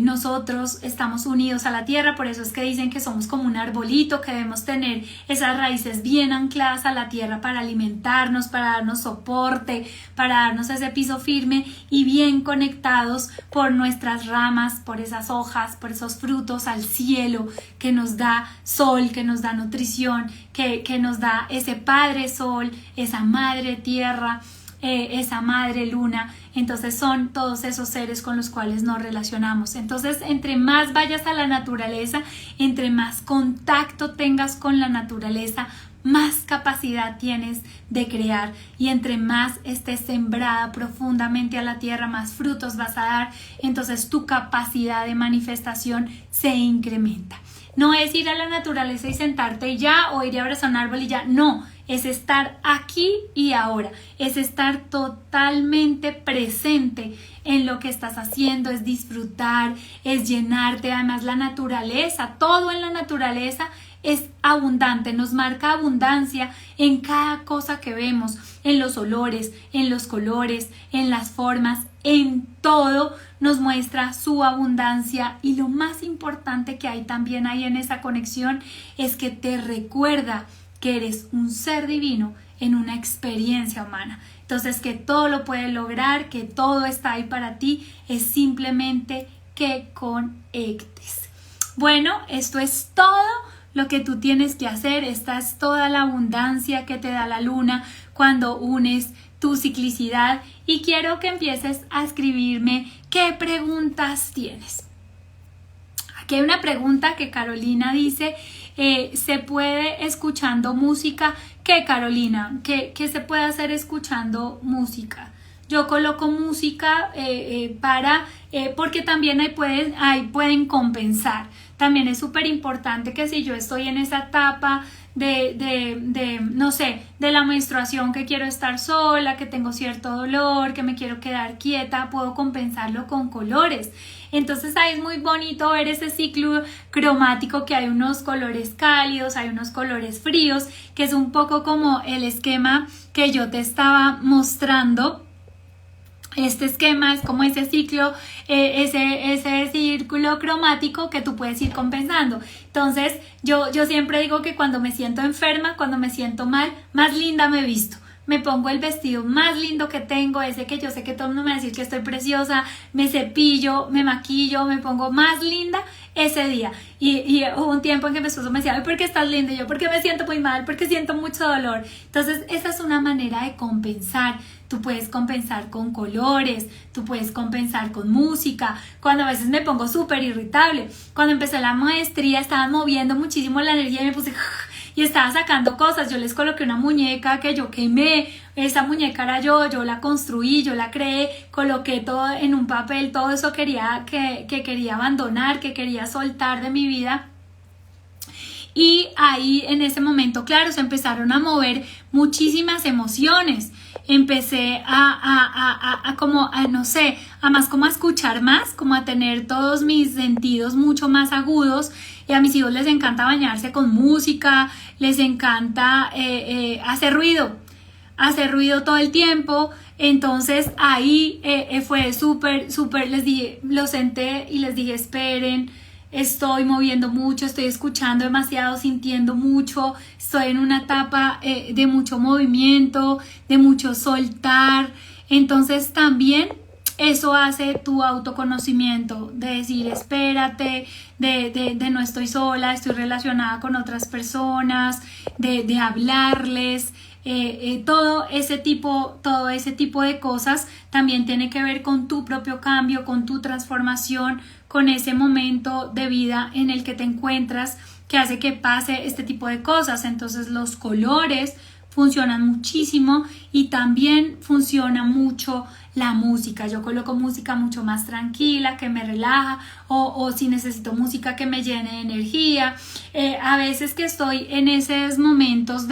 nosotros estamos unidos a la tierra, por eso es que dicen que somos como un arbolito, que debemos tener esas raíces bien ancladas a la tierra para alimentarnos, para darnos soporte, para darnos ese piso firme y bien conectados por nuestras ramas, por esas hojas, por esos frutos al cielo que nos da sol, que nos da nutrición, que nos da ese padre sol, esa madre tierra, esa madre luna. Entonces son todos esos seres con los cuales nos relacionamos. Entonces, entre más vayas a la naturaleza, entre más contacto tengas con la naturaleza, más capacidad tienes de crear, y entre más estés sembrada profundamente a la tierra, más frutos vas a dar. Entonces tu capacidad de manifestación se incrementa. No es ir a la naturaleza y sentarte y ya, o ir a abrazar un árbol y ya, no. Es estar aquí y ahora, es estar totalmente presente en lo que estás haciendo, es disfrutar, es llenarte. Además, la naturaleza, todo en la naturaleza es abundante, nos marca abundancia en cada cosa que vemos, en los olores, en los colores, en las formas, en todo nos muestra su abundancia. Y lo más importante que hay también ahí en esa conexión es que te recuerda que eres un ser divino en una experiencia humana. Entonces, que todo lo puedes lograr, que todo está ahí para ti, es simplemente que conectes. Bueno, esto es todo lo que tú tienes que hacer. Esta es toda la abundancia que te da la luna cuando unes tu ciclicidad, y quiero que empieces a escribirme qué preguntas tienes. Aquí hay una pregunta que Carolina dice: ¿se puede escuchando música? ¿Qué, Carolina? ¿Qué se puede hacer escuchando música? Yo coloco música porque también ahí pueden compensar. También es súper importante que si yo estoy en esa etapa no sé, de la menstruación, que quiero estar sola, que tengo cierto dolor, que me quiero quedar quieta, puedo compensarlo con colores. Entonces ahí es muy bonito ver ese ciclo cromático, que hay unos colores cálidos, hay unos colores fríos, que es un poco como el esquema que yo te estaba mostrando. Este esquema es como ese ciclo, ese círculo cromático que tú puedes ir compensando. Entonces, yo siempre digo que cuando me siento enferma, cuando me siento mal, más linda me visto. Me pongo el vestido más lindo que tengo, ese que yo sé que todo el mundo me va a decir que estoy preciosa, me cepillo, me maquillo, me pongo más linda ese día. Y hubo un tiempo en que mi esposo me decía: ¿por qué estás linda? Y yo: porque me siento muy mal, porque siento mucho dolor. Entonces, esa es una manera de compensar. Tú puedes compensar con colores, tú puedes compensar con música. Cuando a veces me pongo súper irritable, cuando empecé la maestría estaba moviendo muchísimo la energía y me puse y estaba sacando cosas. Yo les coloqué una muñeca que yo quemé, esa muñeca era yo la construí, yo la creé, coloqué todo en un papel, todo eso que quería abandonar, que quería soltar de mi vida. Y ahí en ese momento, claro, se empezaron a mover muchísimas emociones. Empecé no sé, a más como a escuchar más, como a tener todos mis sentidos mucho más agudos. Y a mis hijos les encanta bañarse con música, les encanta hacer ruido todo el tiempo. Entonces ahí fue súper, les dije, lo senté y les dije, esperen, estoy moviendo mucho, estoy escuchando demasiado, sintiendo mucho, estoy en una etapa de mucho movimiento, de mucho soltar. Entonces también eso hace tu autoconocimiento, de decir, espérate, de no estoy sola, estoy relacionada con otras personas, de hablarles. Todo ese tipo de cosas también tiene que ver con tu propio cambio, con tu transformación, con ese momento de vida en el que te encuentras que hace que pase este tipo de cosas. Entonces los colores funcionan muchísimo y también funciona mucho la música. Yo coloco música mucho más tranquila, que me relaja, o si necesito música que me llene de energía. A veces que estoy en esos momentos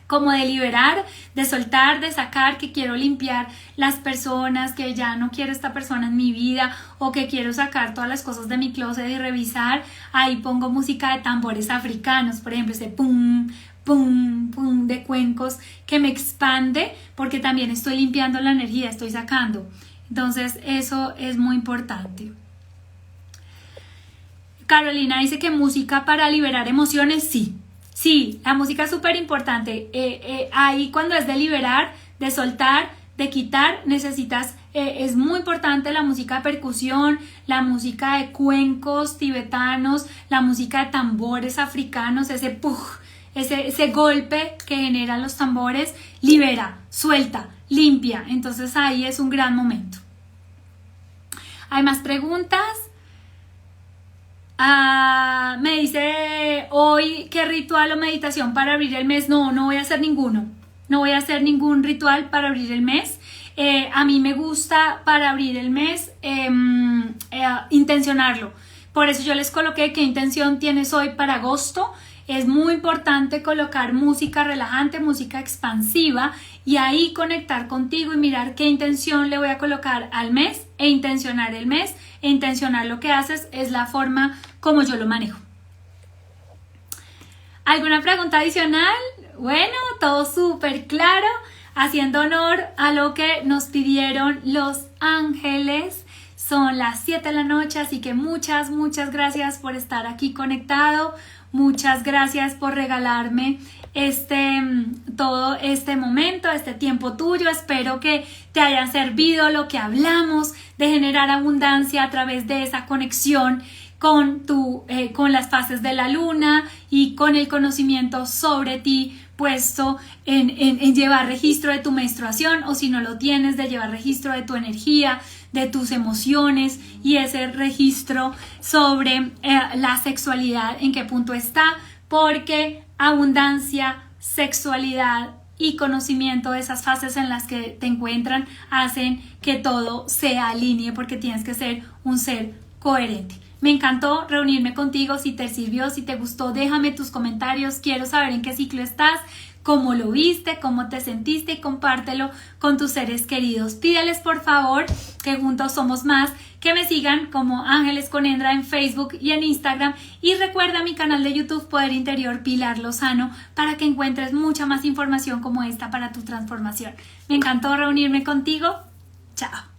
como de liberar, de soltar, de sacar, que quiero limpiar las personas, que ya no quiero esta persona en mi vida, o que quiero sacar todas las cosas de mi closet y revisar, ahí pongo música de tambores africanos, por ejemplo, ese pum, pum, pum de cuencos que me expande, porque también estoy limpiando la energía, estoy sacando. Entonces eso es muy importante. Carolina dice que música para liberar emociones, sí, la música es súper importante. Ahí cuando es de liberar, de soltar, de quitar, necesitas, es muy importante la música de percusión, la música de cuencos tibetanos, la música de tambores africanos, ese puj, ese golpe que generan los tambores, libera, suelta, limpia. Entonces ahí es un gran momento. ¿Hay más preguntas? Me dice hoy qué ritual o meditación para abrir el mes. No voy a hacer ninguno. No voy a hacer ningún ritual para abrir el mes. A mí me gusta para abrir el mes intencionarlo. Por eso yo les coloqué qué intención tienes hoy para agosto. Es muy importante colocar música relajante, música expansiva, y ahí conectar contigo y mirar qué intención le voy a colocar al mes e intencionar el mes. E intencionar lo que haces es la forma como yo lo manejo. ¿Alguna pregunta adicional? Bueno, todo súper claro, haciendo honor a lo que nos pidieron los ángeles. Son las 7 de la noche, así que muchas gracias por estar aquí conectado. Muchas gracias por regalarme todo este momento, este tiempo tuyo. Espero que te haya servido lo que hablamos de generar abundancia a través de esa conexión con las fases de la luna y con el conocimiento sobre ti puesto en llevar registro de tu menstruación, o si no lo tienes, de llevar registro de tu energía, de tus emociones, y ese registro sobre la sexualidad, en qué punto está, porque abundancia, sexualidad y conocimiento de esas fases en las que te encuentran hacen que todo se alinee, porque tienes que ser un ser coherente. Me encantó reunirme contigo. Si te sirvió, si te gustó, déjame tus comentarios. Quiero saber en qué ciclo estás, cómo lo viste, cómo te sentiste, y compártelo con tus seres queridos. Pídales por favor, que juntos somos más, que me sigan como Ángeles con Endra en Facebook y en Instagram. Y recuerda mi canal de YouTube Poder Interior Pilar Lozano, para que encuentres mucha más información como esta para tu transformación. Me encantó reunirme contigo. Chao.